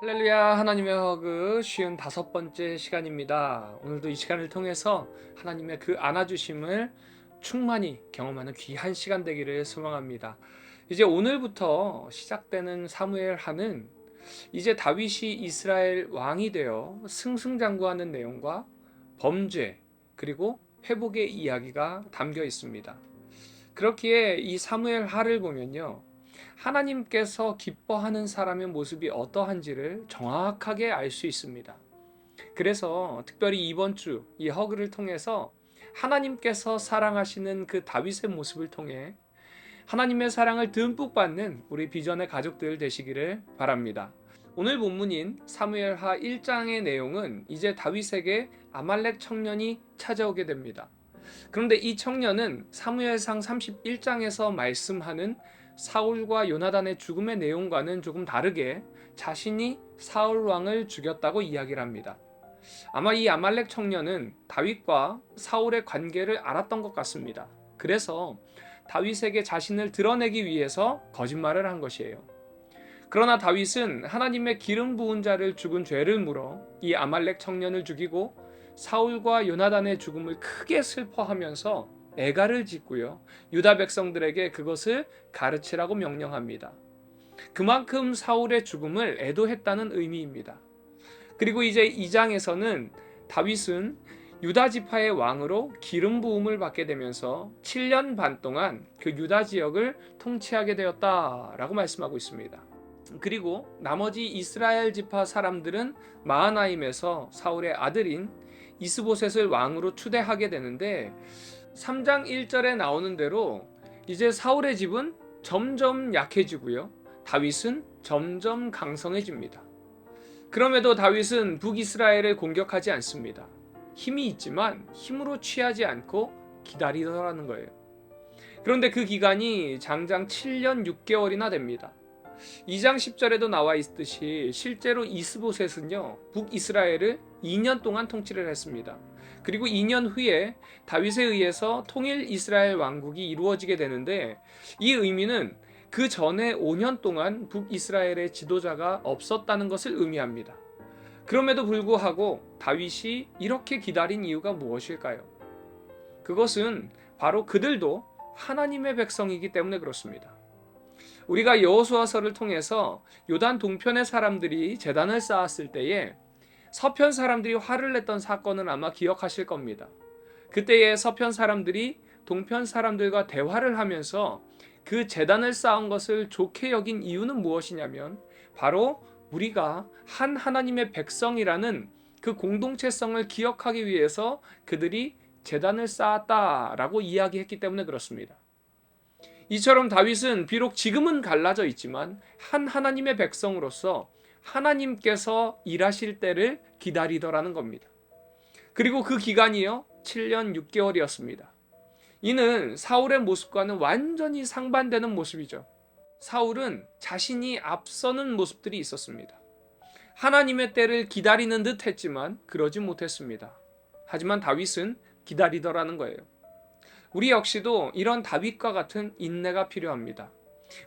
할렐루야. 하나님의 허그 55번째 시간입니다. 오늘도 이 시간을 통해서 하나님의 그 안아주심을 충만히 경험하는 귀한 시간 되기를 소망합니다. 이제 오늘부터 시작되는 사무엘하는 이제 다윗이 이스라엘 왕이 되어 승승장구하는 내용과 범죄 그리고 회복의 이야기가 담겨 있습니다. 그렇기에 이 사무엘하를 보면요, 하나님께서 기뻐하는 사람의 모습이 어떠한지를 정확하게 알 수 있습니다. 그래서 특별히 이번 주 이 허그를 통해서 하나님께서 사랑하시는 그 다윗의 모습을 통해 하나님의 사랑을 듬뿍 받는 우리 비전의 가족들 되시기를 바랍니다. 오늘 본문인 사무엘하 1장의 내용은 이제 다윗에게 아말렉 청년이 찾아오게 됩니다. 그런데 이 청년은 사무엘상 31장에서 말씀하는 사울과 요나단의 죽음의 내용과는 조금 다르게 자신이 사울 왕을 죽였다고 이야기를 합니다. 아마 이 아말렉 청년은 다윗과 사울의 관계를 알았던 것 같습니다. 그래서 다윗에게 자신을 드러내기 위해서 거짓말을 한 것이에요. 그러나 다윗은 하나님의 기름 부은 자를 죽은 죄를 물어 이 아말렉 청년을 죽이고 사울과 요나단의 죽음을 크게 슬퍼하면서 애가를 짓고요, 유다 백성들에게 그것을 가르치라고 명령합니다. 그만큼 사울의 죽음을 애도했다는 의미입니다. 그리고 이제 2장에서는 다윗은 유다 지파의 왕으로 기름 부음을 받게 되면서 7년 반 동안 그 유다 지역을 통치하게 되었다라고 말씀하고 있습니다. 그리고 나머지 이스라엘 지파 사람들은 마하나임에서 사울의 아들인 이스보셋을 왕으로 추대하게 되는데, 3장 1절에 나오는 대로 이제 사울의 집은 점점 약해지고요, 다윗은 점점 강성해집니다. 그럼에도 다윗은 북이스라엘을 공격하지 않습니다. 힘이 있지만 힘으로 취하지 않고 기다리더라는 거예요. 그런데 그 기간이 장장 7년 6개월이나 됩니다. 2장 10절에도 나와 있듯이 실제로 이스보셋은요, 북이스라엘을 2년 동안 통치를 했습니다. 그리고 2년 후에 다윗에 의해서 통일 이스라엘 왕국이 이루어지게 되는데, 이 의미는 그 전에 5년 동안 북이스라엘의 지도자가 없었다는 것을 의미합니다. 그럼에도 불구하고 다윗이 이렇게 기다린 이유가 무엇일까요? 그것은 바로 그들도 하나님의 백성이기 때문에 그렇습니다. 우리가 여호수아서를 통해서 요단 동편의 사람들이 제단을 쌓았을 때에 서편 사람들이 화를 냈던 사건을 아마 기억하실 겁니다. 그때에 서편 사람들이 동편 사람들과 대화를 하면서 그 제단을 쌓은 것을 좋게 여긴 이유는 무엇이냐면, 바로 우리가 한 하나님의 백성이라는 그 공동체성을 기억하기 위해서 그들이 제단을 쌓았다라고 이야기했기 때문에 그렇습니다. 이처럼 다윗은 비록 지금은 갈라져 있지만 한 하나님의 백성으로서 하나님께서 일하실 때를 기다리더라는 겁니다. 그리고 그 기간이요, 7년 6개월이었습니다. 이는 사울의 모습과는 완전히 상반되는 모습이죠. 사울은 자신이 앞서는 모습들이 있었습니다. 하나님의 때를 기다리는 듯 했지만 그러지 못했습니다. 하지만 다윗은 기다리더라는 거예요. 우리 역시도 이런 다윗과 같은 인내가 필요합니다.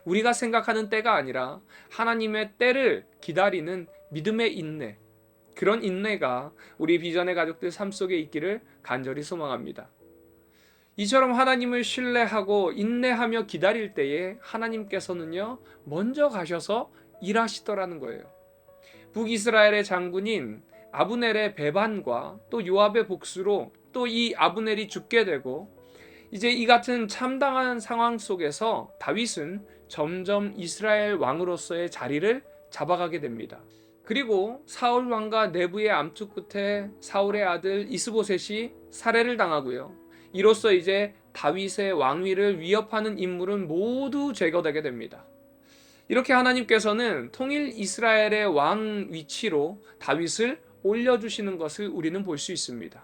우리가 생각하는 때가 아니라 하나님의 때를 기다리는 믿음의 인내, 그런 인내가 우리 비전의 가족들 삶 속에 있기를 간절히 소망합니다. 이처럼 하나님을 신뢰하고 인내하며 기다릴 때에 하나님께서는요, 먼저 가셔서 일하시더라는 거예요. 북이스라엘의 장군인 아브넬의 배반과 또 요압의 복수로 또 이 아브넬이 죽게 되고, 이제 이 같은 참담한 상황 속에서 다윗은 점점 이스라엘 왕으로서의 자리를 잡아가게 됩니다. 그리고 사울 왕과 내부의 암투 끝에 사울의 아들 이스보셋이 살해를 당하고요, 이로써 이제 다윗의 왕위를 위협하는 인물은 모두 제거되게 됩니다. 이렇게 하나님께서는 통일 이스라엘의 왕 위치로 다윗을 올려주시는 것을 우리는 볼 수 있습니다.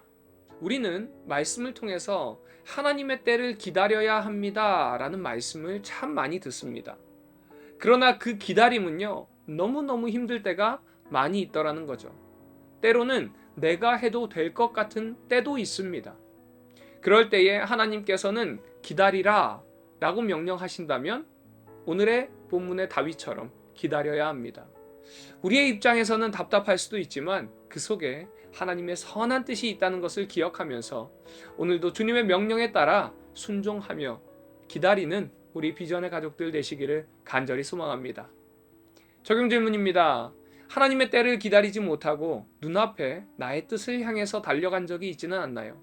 우리는 말씀을 통해서 하나님의 때를 기다려야 합니다 라는 말씀을 참 많이 듣습니다. 그러나 그 기다림은요, 너무너무 힘들 때가 많이 있더라는 거죠. 때로는 내가 해도 될 것 같은 때도 있습니다. 그럴 때에 하나님께서는 기다리라 라고 명령하신다면 오늘의 본문의 다윗처럼 기다려야 합니다. 우리의 입장에서는 답답할 수도 있지만 그 속에 하나님의 선한 뜻이 있다는 것을 기억하면서 오늘도 주님의 명령에 따라 순종하며 기다리는 우리 비전의 가족들 되시기를 간절히 소망합니다. 적용 질문입니다. 하나님의 때를 기다리지 못하고 눈앞에 나의 뜻을 향해서 달려간 적이 있지는 않나요?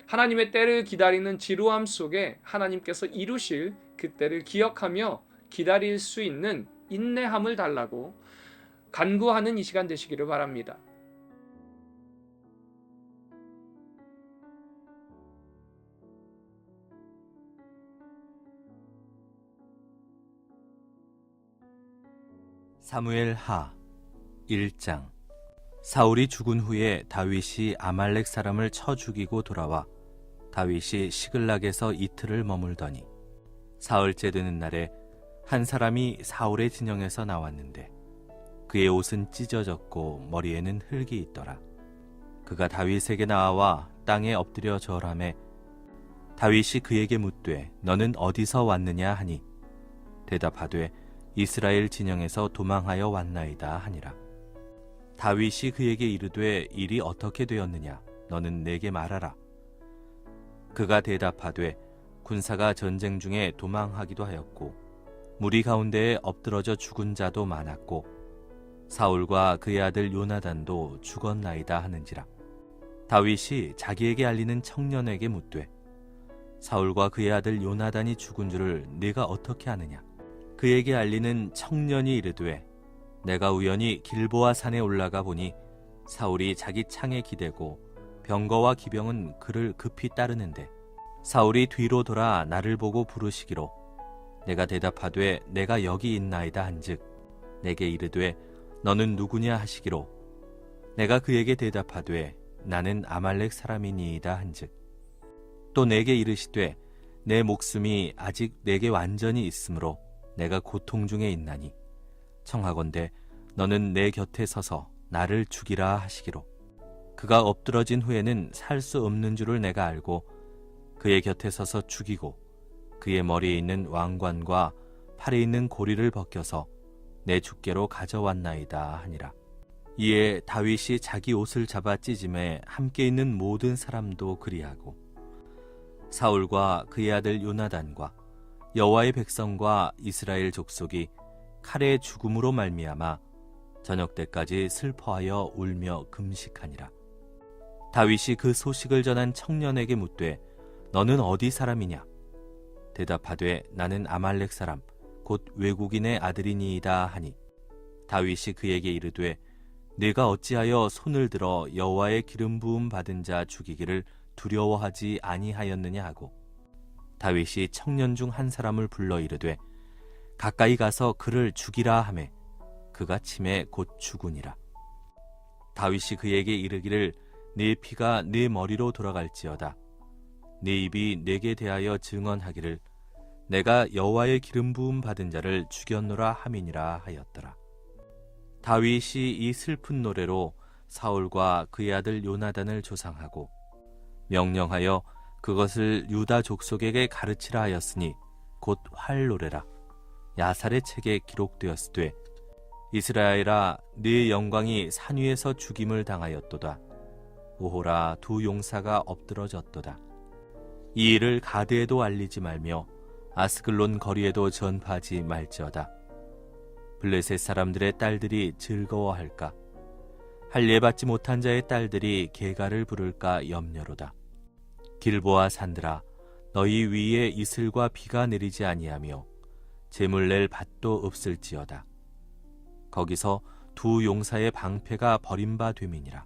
하나님의 때를 기다리는 지루함 속에 하나님께서 이루실 그 때를 기억하며 기다릴 수 있는 인내함을 달라고 간구하는 이 시간 되시기를 바랍니다. 사무엘 하 1장. 사울이 죽은 후에 다윗이 아말렉 사람을 쳐 죽이고 돌아와 다윗이 시글락에서 이틀을 머물더니 사흘째 되는 날에 한 사람이 사울의 진영에서 나왔는데 그의 옷은 찢어졌고 머리에는 흙이 있더라. 그가 다윗에게 나와 땅에 엎드려 절하매 다윗이 그에게 묻되 너는 어디서 왔느냐 하니 대답하되 이스라엘 진영에서 도망하여 왔나이다 하니라. 다윗이 그에게 이르되 일이 어떻게 되었느냐 너는 내게 말하라. 그가 대답하되 군사가 전쟁 중에 도망하기도 하였고 무리 가운데에 엎드러져 죽은 자도 많았고 사울과 그의 아들 요나단도 죽었나이다 하는지라. 다윗이 자기에게 알리는 청년에게 묻되 사울과 그의 아들 요나단이 죽은 줄을 네가 어떻게 아느냐. 그에게 알리는 청년이 이르되 내가 우연히 길보아 산에 올라가 보니 사울이 자기 창에 기대고 병거와 기병은 그를 급히 따르는데 사울이 뒤로 돌아 나를 보고 부르시기로 내가 대답하되 내가 여기 있나이다 한즉 내게 이르되 너는 누구냐 하시기로 내가 그에게 대답하되 나는 아말렉 사람이니이다 한즉 또 내게 이르시되 내 목숨이 아직 내게 완전히 있으므로 내가 고통 중에 있나니 청하건대 너는 내 곁에 서서 나를 죽이라 하시기로 그가 엎드러진 후에는 살 수 없는 줄을 내가 알고 그의 곁에 서서 죽이고 그의 머리에 있는 왕관과 팔에 있는 고리를 벗겨서 내 주께로 가져왔나이다 하니라. 이에 다윗이 자기 옷을 잡아 찢음에 함께 있는 모든 사람도 그리하고 사울과 그의 아들 요나단과 여호와의 백성과 이스라엘 족속이 칼의 죽음으로 말미암아 저녁 때까지 슬퍼하여 울며 금식하니라. 다윗이 그 소식을 전한 청년에게 묻되 너는 어디 사람이냐. 대답하되 나는 아말렉 사람 곧 외국인의 아들이니이다 하니 다윗이 그에게 이르되 네가 어찌하여 손을 들어 여호와의 기름 부음 받은 자 죽이기를 두려워하지 아니하였느냐 하고 다윗이 청년 중 한 사람을 불러 이르되 가까이 가서 그를 죽이라 하매 그가 침에 곧 죽으니라. 다윗이 그에게 이르기를 네 피가 네 머리로 돌아갈지어다. 네 입이 내게 대하여 증언하기를 내가 여호와의 기름 부음 받은 자를 죽였노라 함이니라 하였더라. 다윗이 이 슬픈 노래로 사울과 그의 아들 요나단을 조상하고 명령하여 그것을 유다 족속에게 가르치라 하였으니 곧 활노래라. 야살의 책에 기록되었으되 이스라엘아 네 영광이 산 위에서 죽임을 당하였도다. 오호라 두 용사가 엎드러졌도다. 이 일을 가드에도 알리지 말며 아스글론 거리에도 전파하지 말지어다. 블레셋 사람들의 딸들이 즐거워할까. 할례 받지 못한 자의 딸들이 계가를 부를까 염려로다. 길보아 산들아 너희 위에 이슬과 비가 내리지 아니하며 재물 낼 밭도 없을지어다. 거기서 두 용사의 방패가 버림바 됨이니라.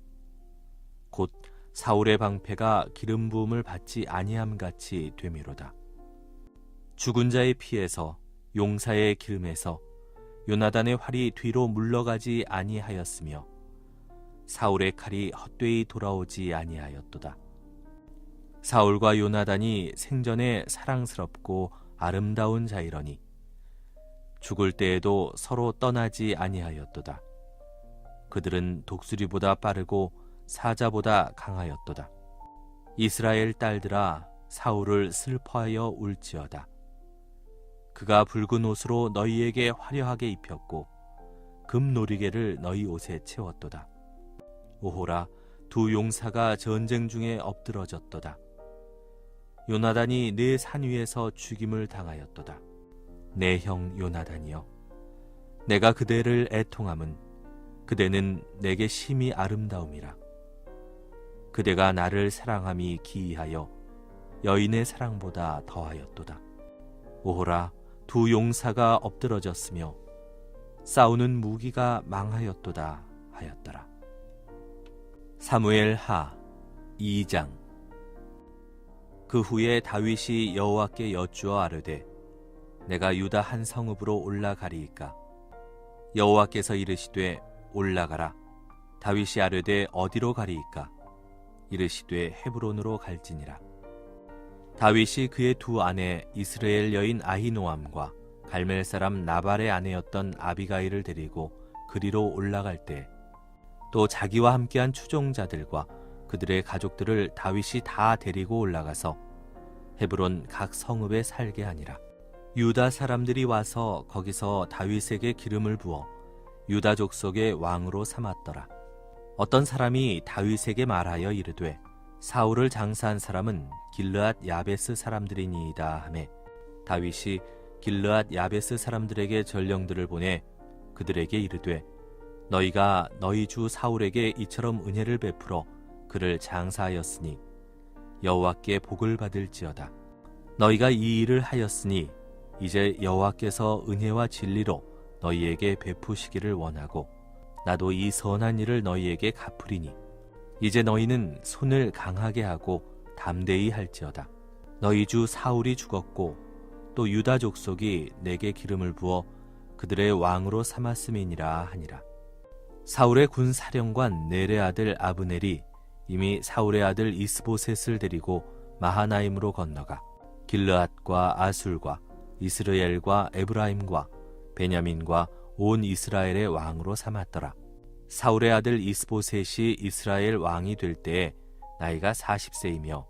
곧 사울의 방패가 기름 부음을 받지 아니함같이 됨이로다. 죽은 자의 피에서 용사의 기름에서 요나단의 활이 뒤로 물러가지 아니하였으며 사울의 칼이 헛되이 돌아오지 아니하였도다. 사울과 요나단이 생전에 사랑스럽고 아름다운 자이러니 죽을 때에도 서로 떠나지 아니하였도다. 그들은 독수리보다 빠르고 사자보다 강하였도다. 이스라엘 딸들아 사울을 슬퍼하여 울지어다. 그가 붉은 옷으로 너희에게 화려하게 입혔고 금놀이개를 너희 옷에 채웠도다. 오호라, 두 용사가 전쟁 중에 엎드러졌도다. 요나단이 내 산 위에서 죽임을 당하였도다. 내 형 요나단이여, 내가 그대를 애통함은 그대는 내게 심히 아름다움이라. 그대가 나를 사랑함이 기이하여 여인의 사랑보다 더하였도다. 오호라, 두 용사가 엎드러졌으며 싸우는 무기가 망하였도다 하였더라. 사무엘 하 2장. 그 후에 다윗이 여호와께 여쭈어 아뢰되 내가 유다 한 성읍으로 올라가리이까? 여호와께서 이르시되 올라가라. 다윗이 아뢰되 어디로 가리이까? 이르시되 헤브론으로 갈지니라. 다윗이 그의 두 아내 이스라엘 여인 아히노암과 갈멜 사람 나발의 아내였던 아비가일을 데리고 그리로 올라갈 때 또 자기와 함께한 추종자들과 그들의 가족들을 다윗이 다 데리고 올라가서 헤브론 각 성읍에 살게 하니라. 유다 사람들이 와서 거기서 다윗에게 기름을 부어 유다 족속의 왕으로 삼았더라. 어떤 사람이 다윗에게 말하여 이르되 사울을 장사한 사람은 길르앗 야베스 사람들이니이다 하매 다윗이 길르앗 야베스 사람들에게 전령들을 보내 그들에게 이르되 너희가 너희 주 사울에게 이처럼 은혜를 베풀어 그를 장사하였으니 여호와께 복을 받을지어다. 너희가 이 일을 하였으니 이제 여호와께서 은혜와 진리로 너희에게 베푸시기를 원하고 나도 이 선한 일을 너희에게 갚으리니 이제 너희는 손을 강하게 하고 담대히 할지어다. 너희 주 사울이 죽었고 또 유다 족속이 내게 기름을 부어 그들의 왕으로 삼았음이니라 하니라. 사울의 군 사령관 넬의 아들 아브넬이 이미 사울의 아들 이스보셋을 데리고 마하나임으로 건너가 길르앗과 아술과 이스라엘과 에브라임과 베냐민과 온 이스라엘의 왕으로 삼았더라. 사울의 아들 이스보셋이 이스라엘 왕이 될 때에 나이가 40세이며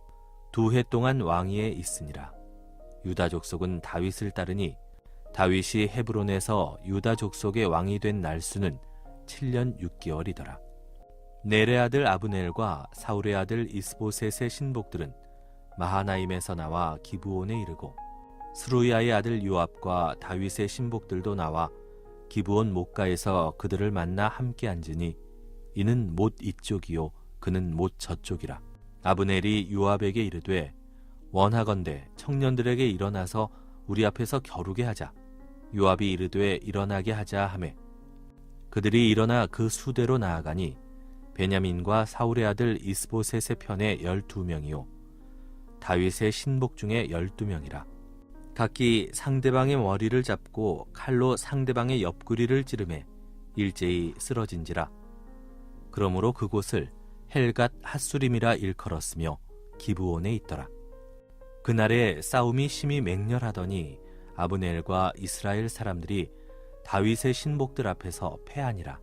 2해 동안 왕위에 있으니라. 유다 족속은 다윗을 따르니 다윗이 헤브론에서 유다 족속의 왕이 된 날수는 7년 6개월이더라. 넬의 아들 아브넬과 사울의 아들 이스보셋의 신복들은 마하나임에서 나와 기브온에 이르고 스루야의 아들 요압과 다윗의 신복들도 나와 기브온 목가에서 그들을 만나 함께 앉으니 이는 못 이쪽이요 그는 못 저쪽이라. 아브넬이 요압에게 이르되 원하건대 청년들에게 일어나서 우리 앞에서 겨루게 하자. 요압이 이르되 일어나게 하자 하매 그들이 일어나 그 수대로 나아가니 베냐민과 사울의 아들 이스보셋의 편에 12명이요 다윗의 신복 중에 12명이라. 각기 상대방의 머리를 잡고 칼로 상대방의 옆구리를 찌르매 일제히 쓰러진지라. 그러므로 그곳을 헬갓 핫수림이라 일컬었으며 기브온에 있더라. 그날에 싸움이 심히 맹렬하더니 아브넬과 이스라엘 사람들이 다윗의 신복들 앞에서 패하니라.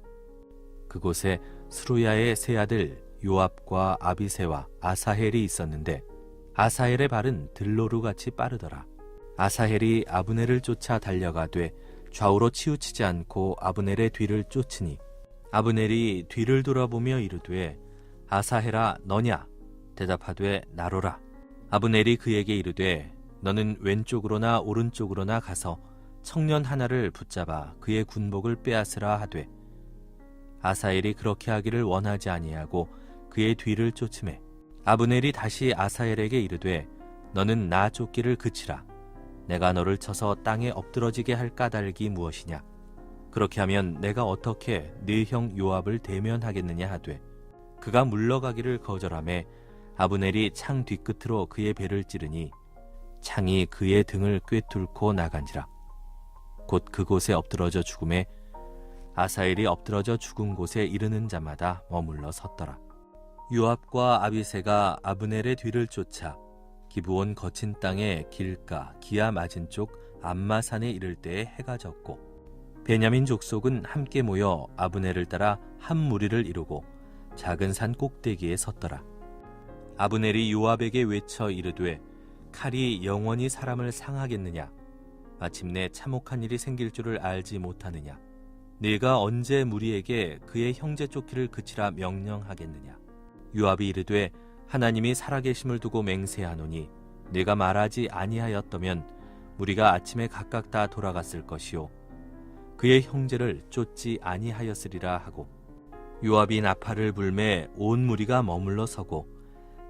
그곳에 스루야의 세 아들 요압과 아비새와 아사헬이 있었는데 아사헬의 발은 들로루같이 빠르더라. 아사헬이 아브넬을 쫓아 달려가되 좌우로 치우치지 않고 아브넬의 뒤를 쫓으니 아브넬이 뒤를 돌아보며 이르되 아사헬아 너냐? 대답하되 나로라. 아브넬이 그에게 이르되 너는 왼쪽으로나 오른쪽으로나 가서 청년 하나를 붙잡아 그의 군복을 빼앗으라 하되 아사헬이 그렇게 하기를 원하지 아니하고 그의 뒤를 쫓으매 아브넬이 다시 아사헬에게 이르되 너는 나 쫓기를 그치라. 내가 너를 쳐서 땅에 엎드러지게 할 까닭이 무엇이냐? 그렇게 하면 내가 어떻게 네 형 요압을 대면하겠느냐 하되 그가 물러가기를 거절하매 아브넬이 창 뒤끝으로 그의 배를 찌르니 창이 그의 등을 꿰뚫고 나간지라. 곧 그곳에 엎드러져 죽음에 아사헬이 엎드러져 죽은 곳에 이르는 자마다 머물러 섰더라. 요압과 아비새가 아브넬의 뒤를 쫓아 기브온 거친 땅에 길가 기아 맞은 쪽 암마산에 이를 때에 해가 졌고 베냐민 족속은 함께 모여 아브넬을 따라 한 무리를 이루고 작은 산 꼭대기에 섰더라. 아브넬이 요압에게 외쳐 이르되 칼이 영원히 사람을 상하겠느냐? 마침내 참혹한 일이 생길 줄을 알지 못하느냐? 네가 언제 무리에게 그의 형제 쫓기를 그치라 명령하겠느냐? 요압이 이르되 하나님이 살아계심을 두고 맹세하노니 네가 말하지 아니하였더면 무리가 아침에 각각 다 돌아갔을 것이요 그의 형제를 쫓지 아니하였으리라 하고 요압이 나팔을 불매 온 무리가 머물러 서고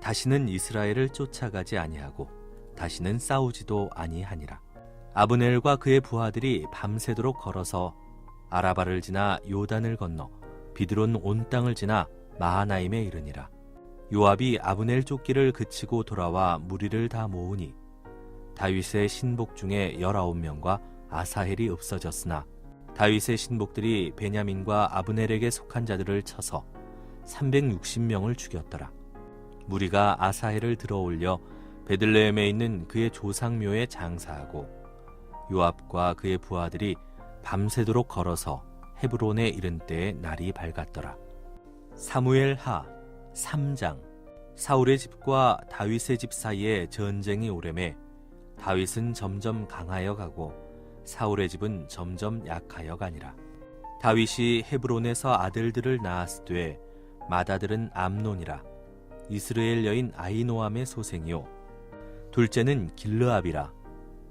다시는 이스라엘을 쫓아가지 아니하고 다시는 싸우지도 아니하니라. 아브넬과 그의 부하들이 밤새도록 걸어서 아라바를 지나 요단을 건너 비드론 온 땅을 지나 마하나임에 이르니라. 요압이 아브넬 쫓기를 그치고 돌아와 무리를 다 모으니 다윗의 신복 중에 19명과 아사헬이 없어졌으나 다윗의 신복들이 베냐민과 아브넬에게 속한 자들을 쳐서 360명을 죽였더라. 무리가 아사헬을 들어올려 베들레헴에 있는 그의 조상묘에 장사하고 요압과 그의 부하들이 밤새도록 걸어서 헤브론에 이른 때에 날이 밝았더라. 사무엘 하 3장. 사울의 집과 다윗의 집 사이에 전쟁이 오래매 다윗은 점점 강하여 가고 사울의 집은 점점 약하여 가니라. 다윗이 헤브론에서 아들들을 낳았으되 맏아들은 암논이라. 이스라엘 여인 아히노암의 소생이요 둘째는 길르압이라.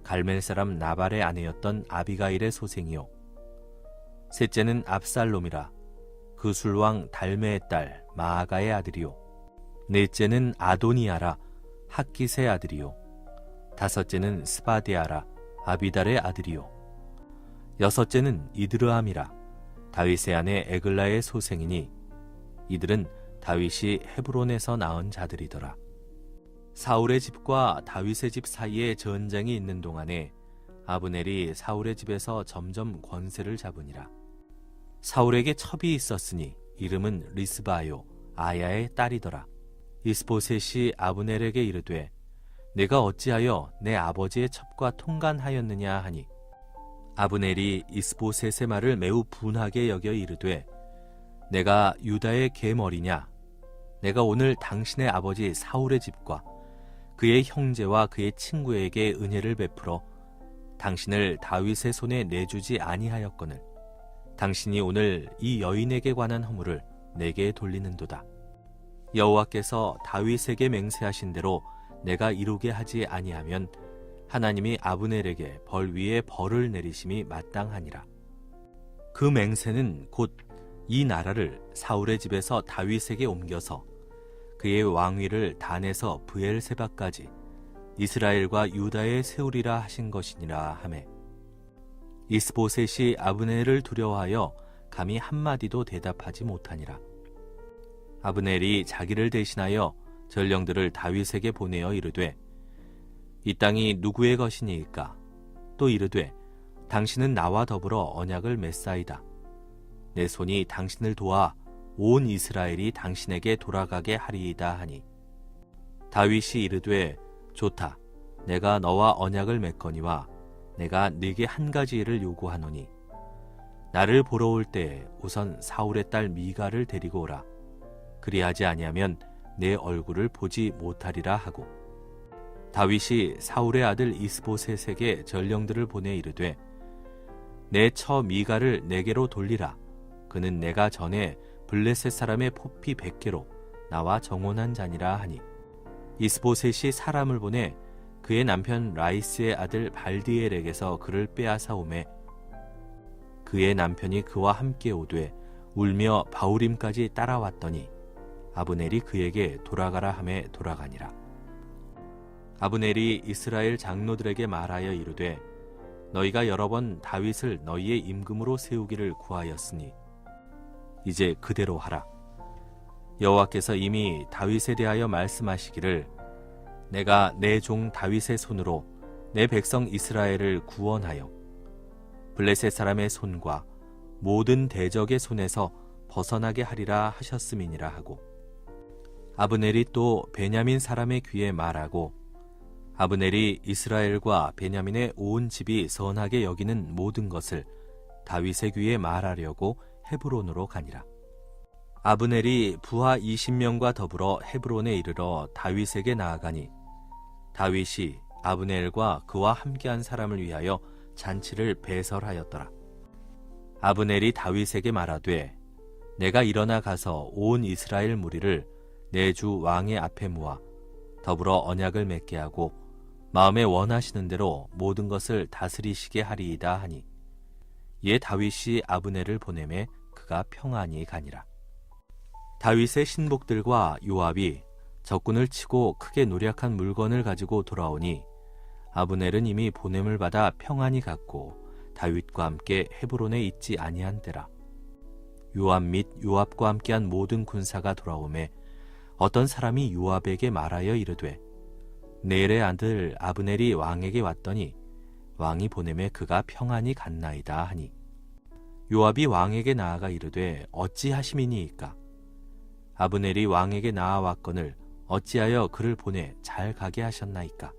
갈멜 사람 나발의 아내였던 아비가일의 소생이요 셋째는 압살롬이라. 그 술왕 달메의 딸 마아가의 아들이요 넷째는 아도니아라. 핫깃의 아들이요 다섯째는 스바디아라. 아비달의 아들이요 여섯째는 이드르함이라. 다윗의 아내 에글라의 소생이니 이들은 다윗이 헤브론에서 낳은 자들이더라. 사울의 집과 다윗의 집 사이에 전쟁이 있는 동안에 아브넬이 사울의 집에서 점점 권세를 잡으니라. 사울에게 첩이 있었으니 이름은 리스바요 아야의 딸이더라. 이스보셋이 아브넬에게 이르되 내가 어찌하여 내 아버지의 첩과 통간하였느냐 하니 아브넬이 이스보셋의 말을 매우 분하게 여겨 이르되 내가 유다의 계머리냐? 내가 오늘 당신의 아버지 사울의 집과 그의 형제와 그의 친구에게 은혜를 베풀어 당신을 다윗의 손에 내주지 아니하였거늘 당신이 오늘 이 여인에게 관한 허물을 내게 돌리는도다. 여호와께서 다윗에게 맹세하신 대로 내가 이루게 하지 아니하면 하나님이 아브넬에게 벌 위에 벌을 내리심이 마땅하니라. 그 맹세는 곧 이 나라를 사울의 집에서 다윗에게 옮겨서 그의 왕위를 단에서 브엘세바까지 이스라엘과 유다에 세우리라 하신 것이니라 하매 이스보셋이 아브넬을 두려워하여 감히 한마디도 대답하지 못하니라. 아브넬이 자기를 대신하여 전령들을 다윗에게 보내어 이르되 이 땅이 누구의 것이니이까? 또 이르되 당신은 나와 더불어 언약을 맺사이다. 내 손이 당신을 도와 온 이스라엘이 당신에게 돌아가게 하리이다 하니 다윗이 이르되 좋다. 내가 너와 언약을 맺거니와 내가 네게 한 가지 일을 요구하노니 나를 보러 올 때 우선 사울의 딸 미가를 데리고 오라. 그리하지 아니하면 내 얼굴을 보지 못하리라 하고 다윗이 사울의 아들 이스보셋에게 전령들을 보내 이르되 내 처 미가를 내게로 돌리라. 그는 내가 전에 블레셋 사람의 포피 100개로 나와 정혼한 자니라 하니 이스보셋이 사람을 보내 그의 남편 라이스의 아들 발디엘에게서 그를 빼앗아 오매 그의 남편이 그와 함께 오되 울며 바우림까지 따라왔더니 아브넬이 그에게 돌아가라 하매 돌아가니라. 아브넬이 이스라엘 장로들에게 말하여 이르되 너희가 여러 번 다윗을 너희의 임금으로 세우기를 구하였으니 이제 그대로 하라. 여호와께서 이미 다윗에 대하여 말씀하시기를 내가 내 종 다윗의 손으로 내 백성 이스라엘을 구원하여 블레셋 사람의 손과 모든 대적의 손에서 벗어나게 하리라 하셨음이니라 하고 아브넬이 또 베냐민 사람의 귀에 말하고 아브넬이 이스라엘과 베냐민의 온 집이 선하게 여기는 모든 것을 다윗의 귀에 말하려고 헤브론으로 가니라. 아브넬이 부하 20명과 더불어 헤브론에 이르러 다윗에게 나아가니 다윗이 아브넬과 그와 함께한 사람을 위하여 잔치를 배설하였더라. 아브넬이 다윗에게 말하되 내가 일어나 가서 온 이스라엘 무리를 내 주 왕의 앞에 모아 더불어 언약을 맺게 하고 마음에 원하시는 대로 모든 것을 다스리시게 하리이다 하니 이에 다윗이 아브넬을 보내매 그가 평안히 가니라. 다윗의 신복들과 요압이 적군을 치고 크게 노력한 물건을 가지고 돌아오니 아브넬은 이미 보냄을 받아 평안히 갔고 다윗과 함께 헤브론에 있지 아니한 때라. 요압 및 요압과 함께한 모든 군사가 돌아오매 어떤 사람이 요압에게 말하여 이르되 넬의 아들 아브넬이 왕에게 왔더니 왕이 보내매 그가 평안히 갔나이다 하니 요압이 왕에게 나아가 이르되 어찌하심이니이까? 아브넬이 왕에게 나아왔거늘 어찌하여 그를 보내 잘 가게 하셨나이까?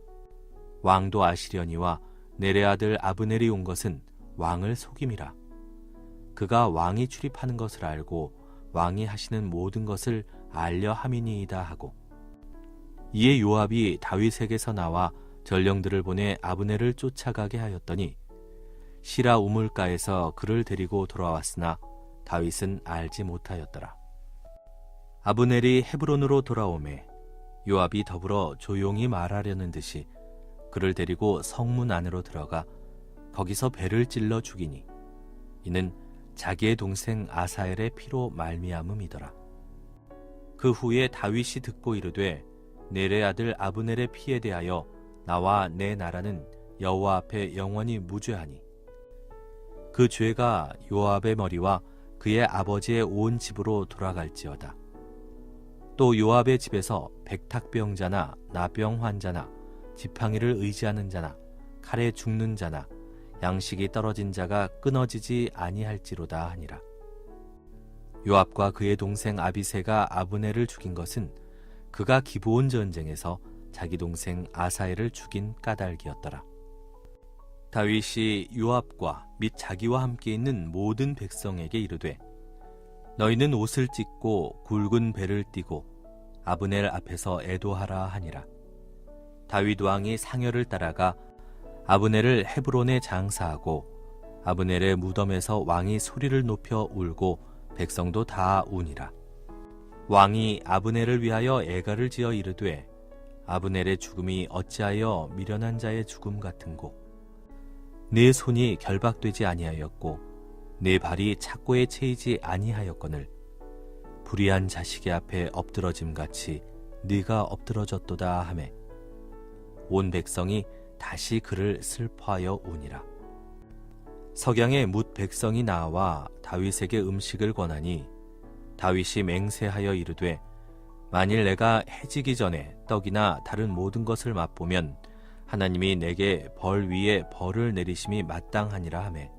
왕도 아시려니와 넬의 아들 아브넬이 온 것은 왕을 속임이라. 그가 왕이 출입하는 것을 알고 왕이 하시는 모든 것을 알려 함이니이다 하고 이에 요압이 다윗에게서 나와 전령들을 보내 아브넬을 쫓아가게 하였더니 시라 우물가에서 그를 데리고 돌아왔으나 다윗은 알지 못하였더라. 아브넬이 헤브론으로 돌아오매 요압이 더불어 조용히 말하려는 듯이 그를 데리고 성문 안으로 들어가 거기서 배를 찔러 죽이니 이는 자기의 동생 아사엘의 피로 말미암음이더라. 그 후에 다윗이 듣고 이르되 넬의 아들 아브넬의 피에 대하여 나와 내 나라는 여호와 앞에 영원히 무죄하니 그 죄가 요압의 머리와 그의 아버지의 온 집으로 돌아갈지어다. 또 요압의 집에서 백탁병자나 나병 환자나 지팡이를 의지하는 자나 칼에 죽는 자나 양식이 떨어진 자가 끊어지지 아니할지로다 하니라. 요압과 그의 동생 아비새가 아브넬을 죽인 것은 그가 기브온 전쟁에서 자기 동생 아사엘을 죽인 까닭이었더라. 다윗이 요압과 및 자기와 함께 있는 모든 백성에게 이르되 너희는 옷을 찢고 굵은 배를 띠고 아브넬 앞에서 애도하라 하니라. 다윗 왕이 상여를 따라가 아브넬을 헤브론에 장사하고 아브넬의 무덤에서 왕이 소리를 높여 울고 백성도 다 우니라. 왕이 아브넬을 위하여 애가를 지어 이르되 아브넬의 죽음이 어찌하여 미련한 자의 죽음 같은고 네 손이 결박되지 아니하였고 네 발이 착고에 채이지 아니하였거늘 불의한 자식의 앞에 엎드러짐 같이 네가 엎드러졌도다 하매 온 백성이 다시 그를 슬퍼하여 우니라. 석양에 뭇 백성이 나와 다윗에게 음식을 권하니 다윗이 맹세하여 이르되 만일 내가 해지기 전에 떡이나 다른 모든 것을 맛보면 하나님이 내게 벌 위에 벌을 내리심이 마땅하니라 하매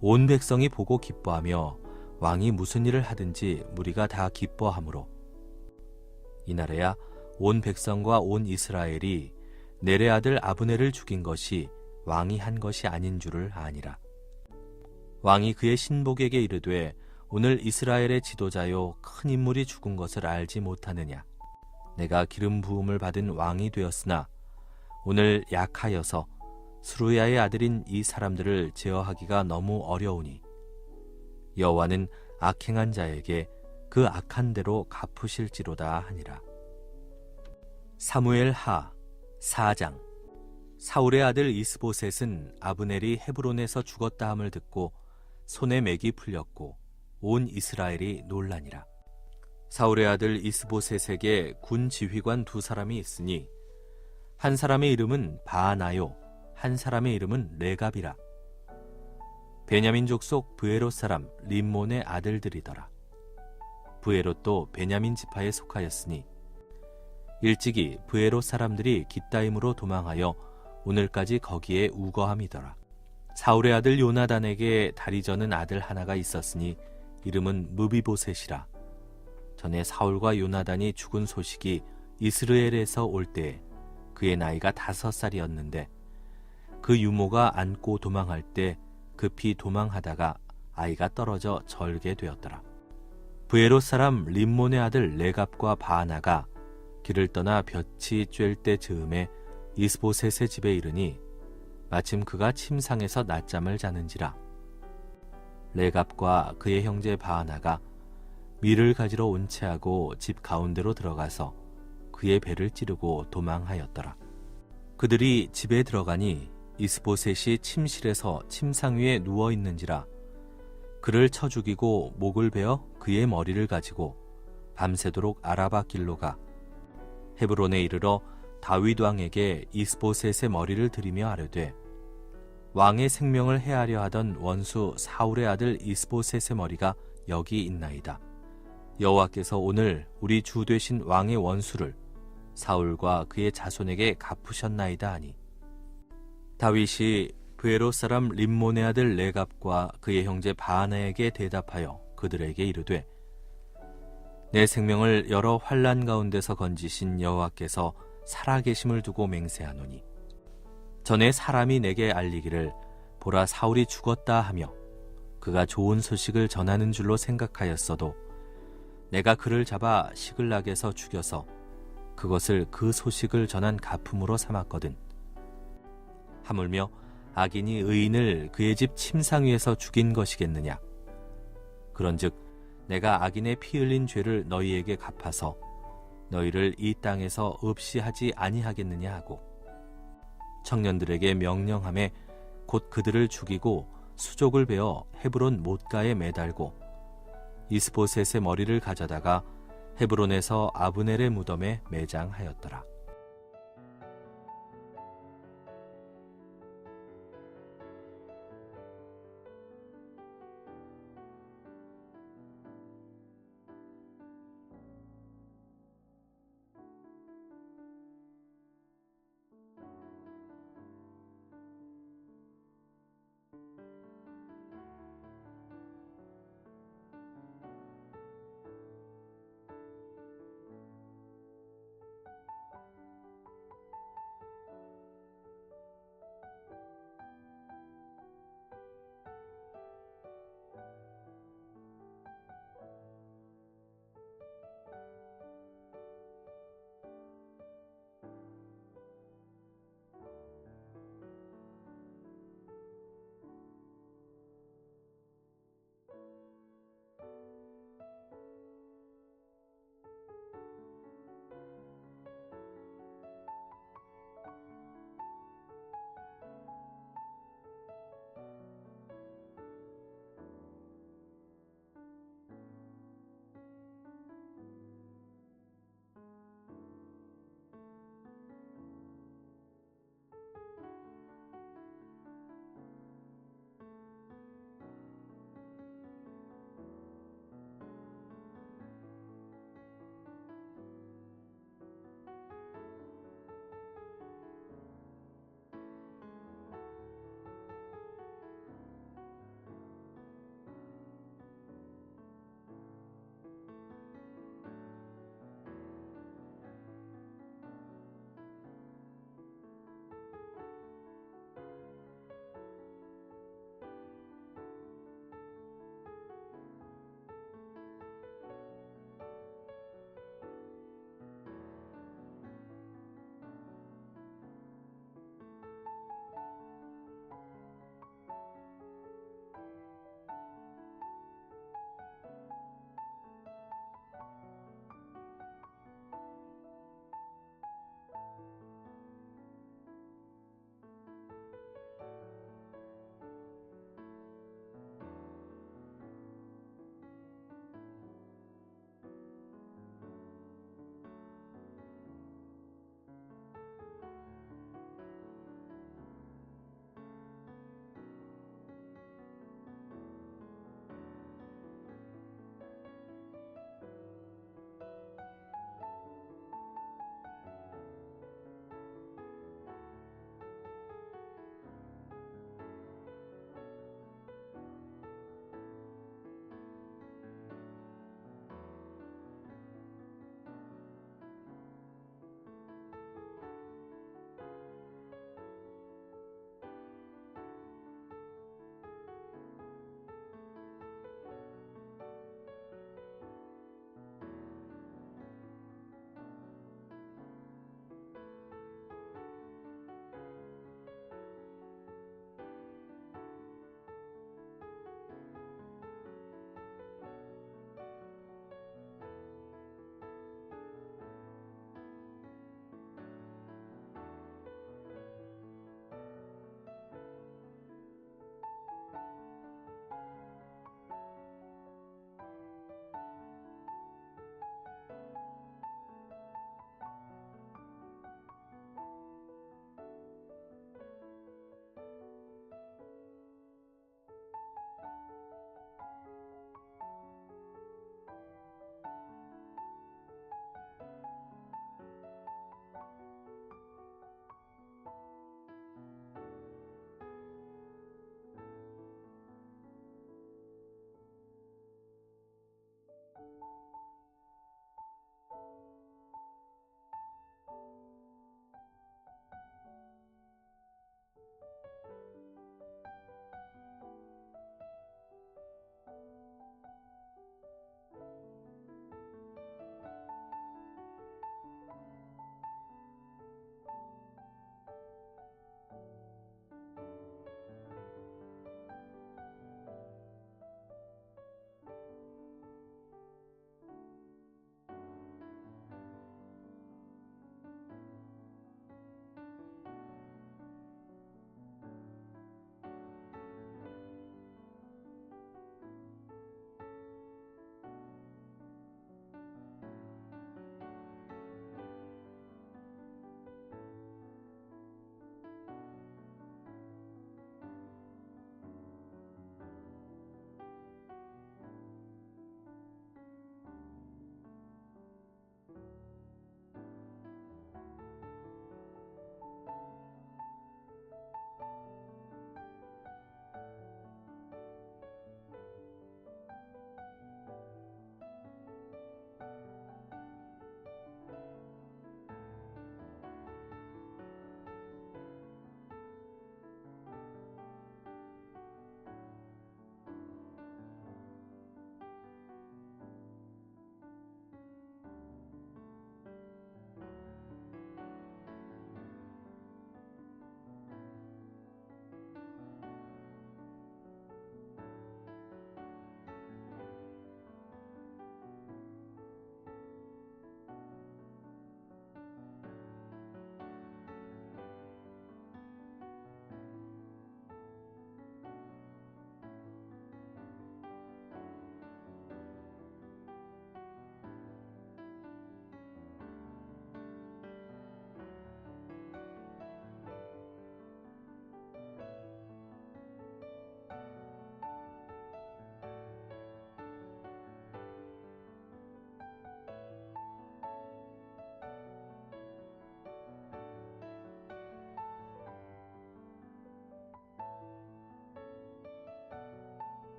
온 백성이 보고 기뻐하며 왕이 무슨 일을 하든지 무리가 다 기뻐하므로 이날에야 온 백성과 온 이스라엘이 넬의 아들 아브넬을 죽인 것이 왕이 한 것이 아닌 줄을 아니라. 왕이 그의 신복에게 이르되 오늘 이스라엘의 지도자요 큰 인물이 죽은 것을 알지 못하느냐. 내가 기름 부음을 받은 왕이 되었으나 오늘 약하여서 스루야의 아들인 이 사람들을 제어하기가 너무 어려우니 여호와는 악행한 자에게 그 악한 대로 갚으실지로다 하니라. 사무엘 하 4장. 사울의 아들 이스보셋은 아브넬이 헤브론에서 죽었다 함을 듣고 손에 맥이 풀렸고 온 이스라엘이 놀라니라. 사울의 아들 이스보셋에게 군 지휘관 두 사람이 있으니 한 사람의 이름은 바아나요 한 사람의 이름은 레갑이라. 베냐민 족속 브에롯 사람 림몬의 아들들이더라. 브에롯도 베냐민 지파에 속하였으니 일찍이 브에롯 사람들이 깃다임으로 도망하여 오늘까지 거기에 우거함이더라. 사울의 아들 요나단에게 다리 저는 아들 하나가 있었으니 이름은 무비보셋이라. 전에 사울과 요나단이 죽은 소식이 이스르엘에서 올 때에 그의 나이가 5살이었는데 그 유모가 안고 도망할 때 급히 도망하다가 아이가 떨어져 절게 되었더라. 브에롯 사람 림몬의 아들 레갑과 바하나가 길을 떠나 볕이 쬐을 때 즈음에 이스보셋의 집에 이르니 마침 그가 침상에서 낮잠을 자는지라. 레갑과 그의 형제 바하나가 밀을 가지러 온채하고 집 가운데로 들어가서 그의 배를 찌르고 도망하였더라. 그들이 집에 들어가니 이스보셋이 침실에서 침상 위에 누워 있는지라 그를 쳐 죽이고 목을 베어 그의 머리를 가지고 밤새도록 아라바 길로 가 헤브론에 이르러 다윗 왕에게 이스보셋의 머리를 들이며 아뢰되 왕의 생명을 해하려 하던 원수 사울의 아들 이스보셋의 머리가 여기 있나이다. 여호와께서 오늘 우리 주 되신 왕의 원수를 사울과 그의 자손에게 갚으셨나이다 하니 다윗이 브에롯 사람 림몬의 아들 레갑과 그의 형제 바하나에게 대답하여 그들에게 이르되 내 생명을 여러 환난 가운데서 건지신 여호와께서 살아계심을 두고 맹세하노니 전에 사람이 내게 알리기를 보라 사울이 죽었다 하며 그가 좋은 소식을 전하는 줄로 생각하였어도 내가 그를 잡아 시글락에서 죽여서 그것을 그 소식을 전한 가품으로 삼았거든. 하물며 악인이 의인을 그의 집 침상 위에서 죽인 것이겠느냐. 그런즉 내가 악인의 피 흘린 죄를 너희에게 갚아서 너희를 이 땅에서 없이 하지 아니하겠느냐 하고 청년들에게 명령하매 곧 그들을 죽이고 수족을 베어 헤브론 못가에 매달고 이스보셋의 머리를 가져다가 헤브론에서 아브넬의 무덤에 매장하였더라.